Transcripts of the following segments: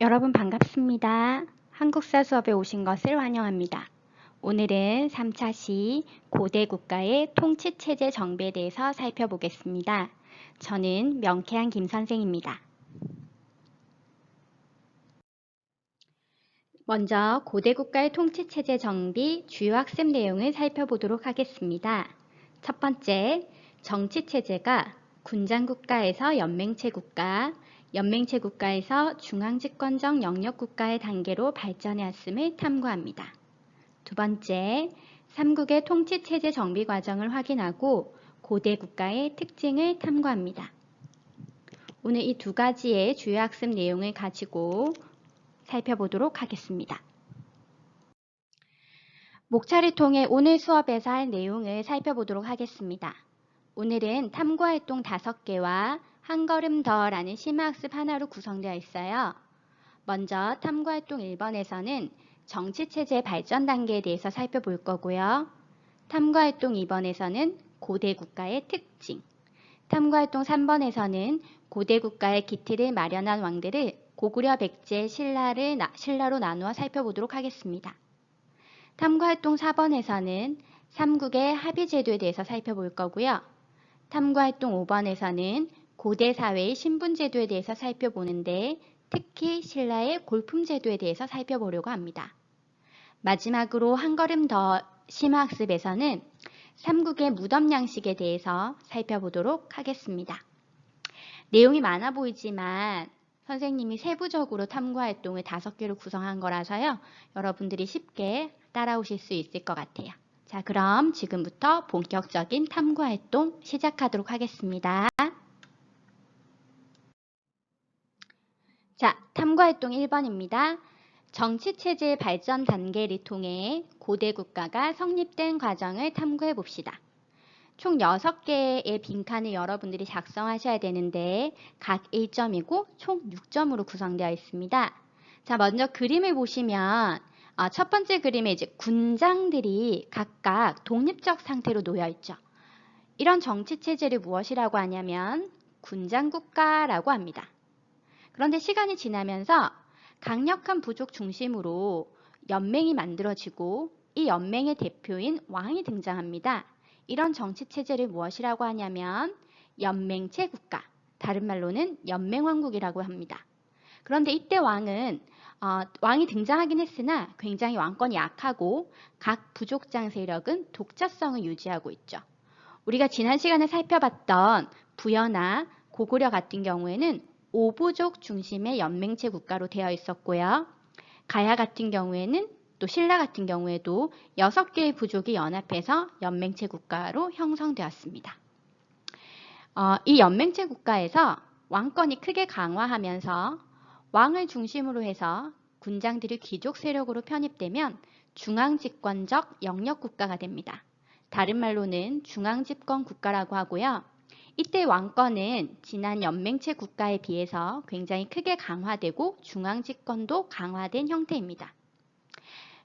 여러분 반갑습니다. 한국사 수업에 오신 것을 환영합니다. 오늘은 3차 시 고대 국가의 통치체제 정비에 대해서 살펴보겠습니다. 저는 명쾌한 김 선생입니다. 먼저 고대 국가의 통치체제 정비 주요 학습 내용을 살펴보도록 하겠습니다. 첫 번째, 정치체제가 군장국가에서 연맹체 국가, 연맹체 국가에서 중앙집권적 영역국가의 단계로 발전해왔음을 탐구합니다. 두 번째, 삼국의 통치체제 정비 과정을 확인하고 고대 국가의 특징을 탐구합니다. 오늘 이 두 가지의 주요 학습 내용을 가지고 살펴보도록 하겠습니다. 목차를 통해 오늘 수업에서 할 내용을 살펴보도록 하겠습니다. 오늘은 탐구활동 5개와 한 걸음 더라는 심화학습 하나로 구성되어 있어요. 먼저 탐구활동 1번에서는 정치체제 발전 단계에 대해서 살펴볼 거고요. 탐구활동 2번에서는 고대 국가의 특징, 탐구활동 3번에서는 고대 국가의 기틀을 마련한 왕들을 고구려, 백제, 신라로 나누어 살펴보도록 하겠습니다. 탐구활동 4번에서는 삼국의 합의제도에 대해서 살펴볼 거고요. 탐구활동 5번에서는 고대 사회의 신분제도에 대해서 살펴보는데 특히 신라의 골품제도에 대해서 살펴보려고 합니다. 마지막으로 한 걸음 더 심화학습에서는 삼국의 무덤 양식에 대해서 살펴보도록 하겠습니다. 내용이 많아 보이지만 선생님이 세부적으로 탐구활동을 5개로 구성한 거라서요. 여러분들이 쉽게 따라오실 수 있을 것 같아요. 자, 그럼 지금부터 본격적인 탐구활동 시작하도록 하겠습니다. 자, 탐구활동 1번입니다. 정치체제의 발전 단계를 통해 고대 국가가 성립된 과정을 탐구해 봅시다. 총 6개의 빈칸을 여러분들이 작성하셔야 되는데 각 1점이고 총 6점으로 구성되어 있습니다. 자, 먼저 그림을 보시면 첫 번째 그림에 이제 군장들이 각각 독립적 상태로 놓여 있죠. 이런 정치체제를 무엇이라고 하냐면 군장국가라고 합니다. 그런데 시간이 지나면서 강력한 부족 중심으로 연맹이 만들어지고 이 연맹의 대표인 왕이 등장합니다. 이런 정치체제를 무엇이라고 하냐면 연맹체 국가, 다른 말로는 연맹왕국이라고 합니다. 그런데 이때 왕이 등장하긴 했으나 굉장히 왕권이 약하고 각 부족장 세력은 독자성을 유지하고 있죠. 우리가 지난 시간에 살펴봤던 부여나 고구려 같은 경우에는 5부족 중심의 연맹체 국가로 되어 있었고요. 가야 같은 경우에는 또 신라 같은 경우에도 6개의 부족이 연합해서 연맹체 국가로 형성되었습니다. 이 연맹체 국가에서 왕권이 크게 강화하면서 왕을 중심으로 해서 군장들이 귀족 세력으로 편입되면 중앙집권적 영역국가가 됩니다. 다른 말로는 중앙집권 국가라고 하고요. 이때 왕권은 지난 연맹체 국가에 비해서 굉장히 크게 강화되고 중앙집권도 강화된 형태입니다.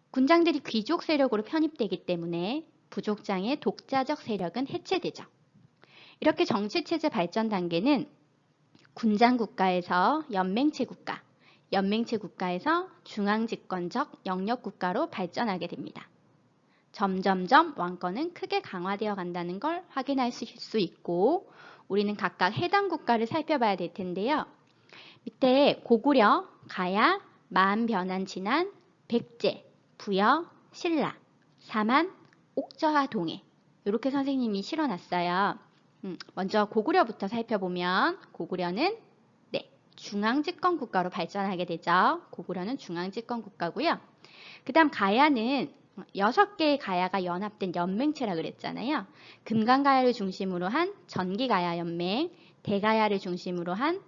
군장들이 귀족 세력으로 편입되기 때문에 부족장의 독자적 세력은 해체되죠. 이렇게 정치체제 발전 단계는 군장 국가에서 연맹체 국가, 연맹체 국가에서 중앙집권적 영역국가로 발전하게 됩니다. 점점점 왕권은 크게 강화되어 간다는 걸 확인할 수 있고 우리는 각각 해당 국가를 살펴봐야 될 텐데요. 밑에 고구려, 가야, 만변한 진안, 백제, 부여, 신라, 사만, 옥저하, 동해 이렇게 선생님이 실어놨어요. 먼저 고구려부터 살펴보면 고구려는 중앙집권 국가로 발전하게 되죠. 고구려는 중앙집권 국가고요. 그 다음 가야는 6개의 가야가 연합된 연맹체라 그랬잖아요. 금강가야를 중심으로 한 전기가야 연맹, 대가야를 중심으로 한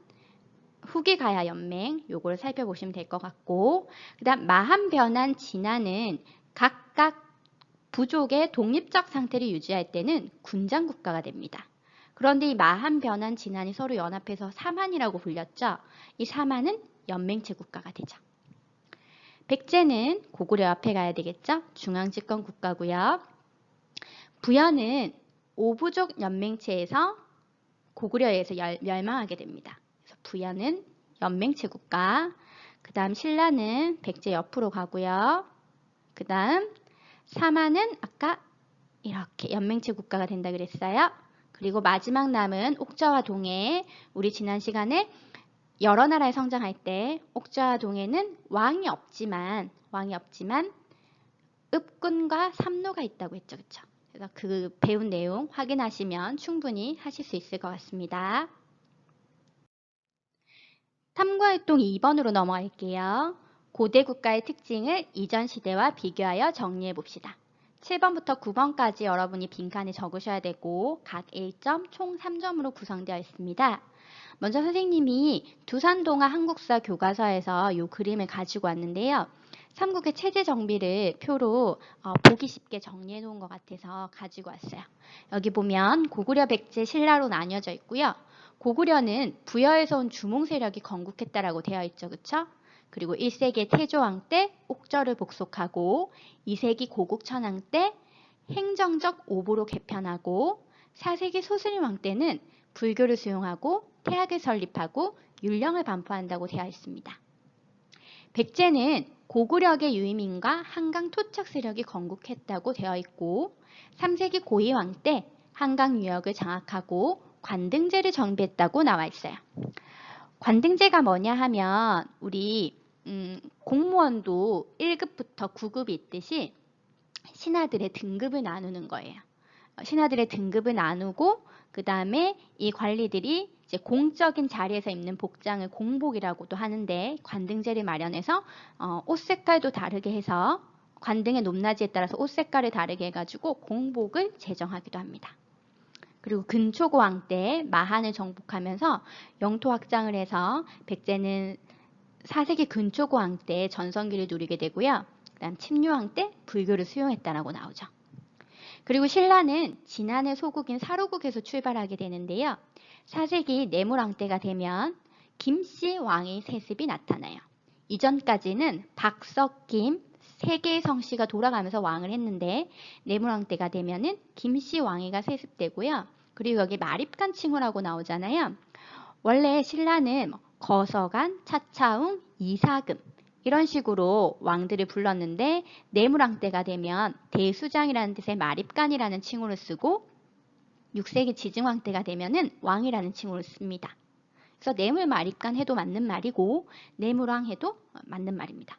후기가야 연맹, 요걸 살펴보시면 될 것 같고, 그 다음 마한변한 진안은 각각 부족의 독립적 상태를 유지할 때는 군장국가가 됩니다. 그런데 이 마한변한 진안이 서로 연합해서 사만이라고 불렸죠. 이 사만은 연맹체 국가가 되죠. 백제는 고구려 앞에 가야 되겠죠. 중앙집권 국가고요. 부여는 5부족 연맹체에서 고구려에 의해서 멸망하게 됩니다. 그래서 부여는 연맹체 국가. 그 다음 신라는 백제 옆으로 가고요. 그 다음 사마는 아까 이렇게 연맹체 국가가 된다 그랬어요. 그리고 마지막 남은 옥저와 동해. 우리 지난 시간에 여러 나라에 성장할 때 옥저와 동해는 왕이 없지만 읍군과 삼노가 있다고 했죠. 그쵸? 그래서 그 배운 내용 확인하시면 충분히 하실 수 있을 것 같습니다. 탐구활동 2번으로 넘어갈게요. 고대 국가의 특징을 이전 시대와 비교하여 정리해 봅시다. 7번부터 9번까지 여러분이 빈칸에 적으셔야 되고 각 1점, 총 3점으로 구성되어 있습니다. 먼저 선생님이 두산동화 한국사 교과서에서 이 그림을 가지고 왔는데요. 삼국의 체제 정비를 표로 보기 쉽게 정리해 놓은 것 같아서 가지고 왔어요. 여기 보면 고구려, 백제, 신라로 나뉘어져 있고요. 고구려는 부여에서 온 주몽 세력이 건국했다라고 되어 있죠. 그쵸? 그리고 1세기 태조왕 때 옥저를 복속하고 2세기 고국천왕 때 행정적 오보로 개편하고 4세기 소슬왕 때는 불교를 수용하고 태학을 설립하고 율령을 반포한다고 되어 있습니다. 백제는 고구려의 유이민과 한강 토착 세력이 건국했다고 되어 있고 3세기 고이왕 때 한강 유역을 장악하고 관등제를 정비했다고 나와 있어요. 관등제가 뭐냐 하면 우리 공무원도 1급부터 9급이 있듯이 신하들의 등급을 나누는 거예요. 신하들의 등급을 나누고 그 다음에 이 관리들이 이제 공적인 자리에서 입는 복장을 공복이라고도 하는데 관등제를 마련해서 옷 색깔도 다르게 해서 관등의 높낮이에 따라서 옷 색깔을 다르게 해가지고 공복을 제정하기도 합니다. 그리고 근초고왕 때 마한을 정복하면서 영토 확장을 해서 백제는 4세기 근초고왕 때 전성기를 누리게 되고요. 그 다음 침류왕 때 불교를 수용했다라고 나오죠. 그리고 신라는 진안의 소국인 사로국에서 출발하게 되는데요. 4세기 내무왕 때가 되면 김씨 왕의 세습이 나타나요. 이전까지는 박석김 세 개의 성씨가 돌아가면서 왕을 했는데 내무왕 때가 되면은 김씨 왕위가 세습되고요. 그리고 여기 마립간 칭후라고 나오잖아요. 원래 신라는 거서간, 차차웅, 이사금 이런 식으로 왕들을 불렀는데 내무왕 때가 되면 대수장이라는 뜻의 마립간이라는 칭호를 쓰고 6세기 지증왕 때가 되면은 왕이라는 칭호를 씁니다. 그래서 내물 마립간 해도 맞는 말이고 내무왕 해도 맞는 말입니다.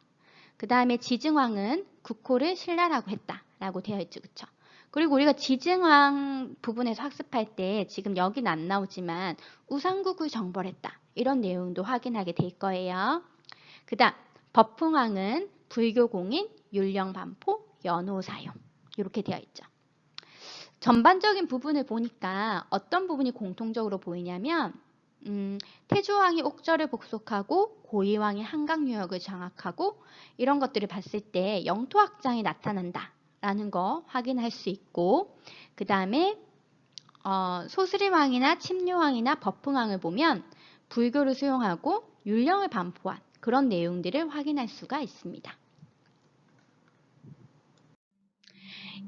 그 다음에 지증왕은 국호를 신라라고 했다라고 되어 있죠. 그쵸? 그리고 우리가 지증왕 부분에서 학습할 때 지금 여기는 안 나오지만 우상국을 정벌했다. 이런 내용도 확인하게 될 거예요. 그 다음 법흥왕은 불교공인, 율령반포, 연호사용 이렇게 되어 있죠. 전반적인 부분을 보니까 어떤 부분이 공통적으로 보이냐면 태조왕이 옥저를 복속하고 고이왕이 한강 유역을 장악하고 이런 것들을 봤을 때 영토 확장이 나타난다라는 거 확인할 수 있고 그 다음에 소스리왕이나 침류왕이나 법흥왕을 보면 불교를 수용하고 율령을 반포한 그런 내용들을 확인할 수가 있습니다.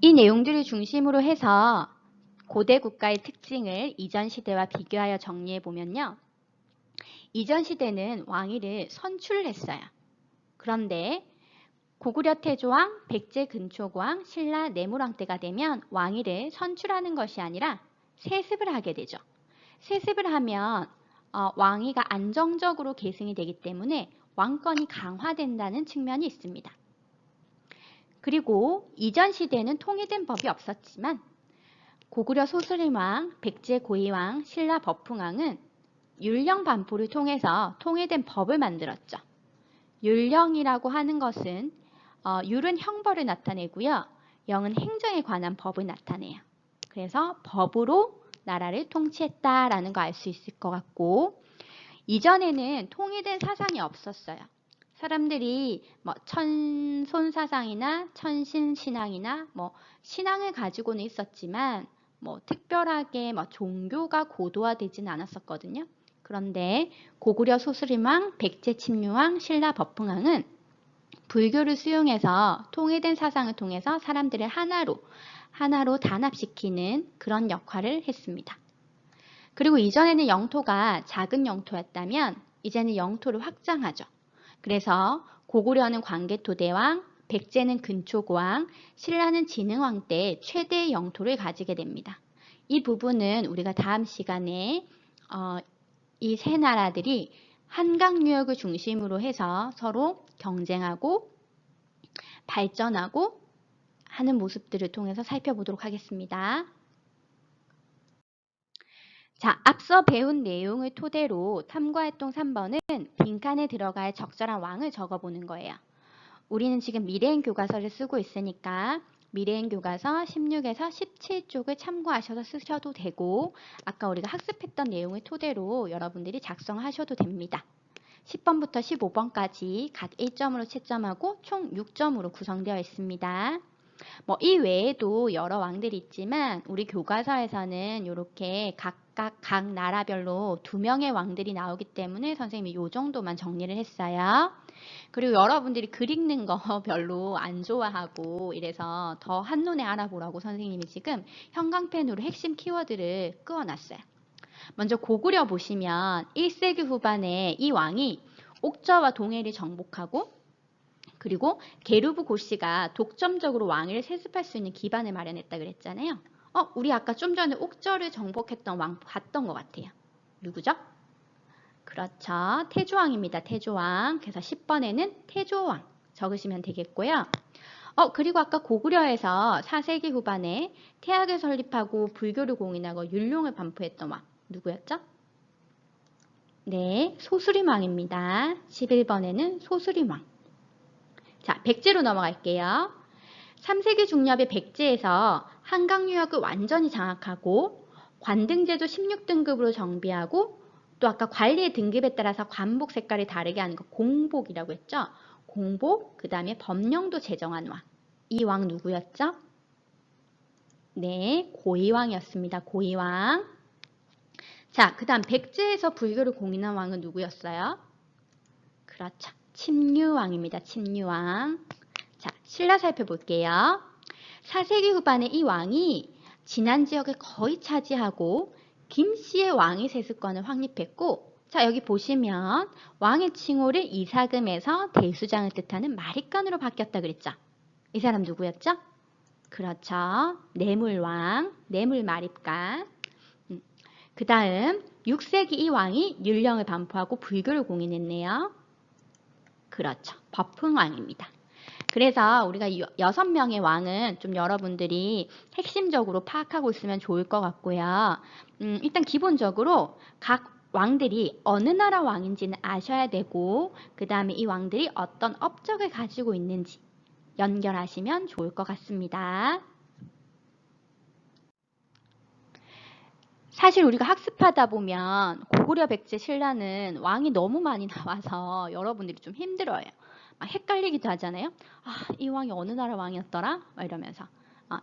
이 내용들을 중심으로 해서 고대 국가의 특징을 이전 시대와 비교하여 정리해 보면요. 이전 시대는 왕위를 선출했어요. 그런데 고구려 태조왕, 백제 근초고왕, 신라 내무왕 때가 되면 왕위를 선출하는 것이 아니라 세습을 하게 되죠. 세습을 하면 왕위가 안정적으로 계승이 되기 때문에 왕권이 강화된다는 측면이 있습니다. 그리고 이전 시대에는 통일된 법이 없었지만 고구려 소슬임왕, 백제 고이왕, 신라 법흥왕은 율령 반포를 통해서 통일된 법을 만들었죠. 율령이라고 하는 것은 율은 형벌을 나타내고요. 영은 행정에 관한 법을 나타내요. 그래서 법으로 나라를 통치했다라는 거 알 수 있을 것 같고 이전에는 통일된 사상이 없었어요. 사람들이 천손사상이나 천신신앙이나 신앙을 가지고는 있었지만 특별하게 종교가 고도화되지는 않았었거든요. 그런데 고구려 소스림왕, 백제 침류왕, 신라 법흥왕은 불교를 수용해서 통일된 사상을 통해서 사람들을 하나로 단합시키는 그런 역할을 했습니다. 그리고 이전에는 영토가 작은 영토였다면 이제는 영토를 확장하죠. 그래서 고구려는 광개토대왕, 백제는 근초고왕, 신라는 진흥왕 때 최대의 영토를 가지게 됩니다. 이 부분은 우리가 다음 시간에 이 세 나라들이 한강유역을 중심으로 해서 서로 경쟁하고 발전하고 하는 모습들을 통해서 살펴보도록 하겠습니다. 자, 앞서 배운 내용을 토대로 탐구활동 3번은 빈칸에 들어갈 적절한 왕을 적어보는 거예요. 우리는 지금 미래행 교과서를 쓰고 있으니까 미래행 교과서 16에서 17쪽을 참고하셔서 쓰셔도 되고 아까 우리가 학습했던 내용을 토대로 여러분들이 작성하셔도 됩니다. 10번부터 15번까지 각 1점으로 채점하고 총 6점으로 구성되어 있습니다. 이 외에도 여러 왕들이 있지만 우리 교과서에서는 이렇게 각각 각 나라별로 2명의 왕들이 나오기 때문에 선생님이 이 정도만 정리를 했어요. 그리고 여러분들이 글 읽는 거 별로 안 좋아하고 이래서 더 한눈에 알아보라고 선생님이 지금 형광펜으로 핵심 키워드를 그어놨어요. 먼저 고구려 보시면 1세기 후반에 이 왕이 옥저와 동해를 정복하고 그리고 게르부 고씨가 독점적으로 왕위를 세습할 수 있는 기반을 마련했다 그랬잖아요. 우리 아까 좀 전에 옥저를 정복했던 왕 봤던 것 같아요. 누구죠? 그렇죠. 태조왕입니다. 태조왕. 그래서 10번에는 태조왕 적으시면 되겠고요. 그리고 아까 고구려에서 4세기 후반에 태학을 설립하고 불교를 공인하고 율령을 반포했던 왕 누구였죠? 네, 소수림왕입니다. 11번에는 소수림왕. 자, 백제로 넘어갈게요. 3세기 중엽의 백제에서 한강유역을 완전히 장악하고 관등제도 16등급으로 정비하고 또 아까 관리의 등급에 따라서 관복 색깔이 다르게 하는 거 공복이라고 했죠. 공복, 그 다음에 법령도 제정한 왕. 이 왕 누구였죠? 네, 고이왕이었습니다. 고이왕. 자, 그 다음 백제에서 불교를 공인한 왕은 누구였어요? 그렇죠. 침류왕입니다. 침류왕. 자, 신라 살펴볼게요. 4세기 후반에 이 왕이 진안 지역을 거의 차지하고 김씨의 왕위 세습권을 확립했고 자, 여기 보시면 왕의 칭호를 이사금에서 대수장을 뜻하는 마립간으로 바뀌었다 그랬죠. 이 사람 누구였죠? 그렇죠. 뇌물왕, 뇌물마립간. 그 다음 6세기 이 왕이 율령을 반포하고 불교를 공인했네요. 그렇죠. 법흥왕입니다. 그래서 우리가 6명의 왕은 좀 여러분들이 핵심적으로 파악하고 있으면 좋을 것 같고요. 일단 기본적으로 각 왕들이 어느 나라 왕인지는 아셔야 되고 그 다음에 이 왕들이 어떤 업적을 가지고 있는지 연결하시면 좋을 것 같습니다. 사실 우리가 학습하다 보면 고구려, 백제, 신라는 왕이 너무 많이 나와서 여러분들이 좀 힘들어요. 헷갈리기도 하잖아요. 이 왕이 어느 나라 왕이었더라? 이러면서.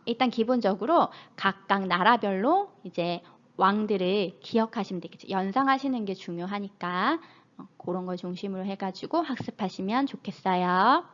일단 기본적으로 각각 나라별로 이제 왕들을 기억하시면 되겠죠. 연상하시는 게 중요하니까 그런 걸 중심으로 해가지고 학습하시면 좋겠어요.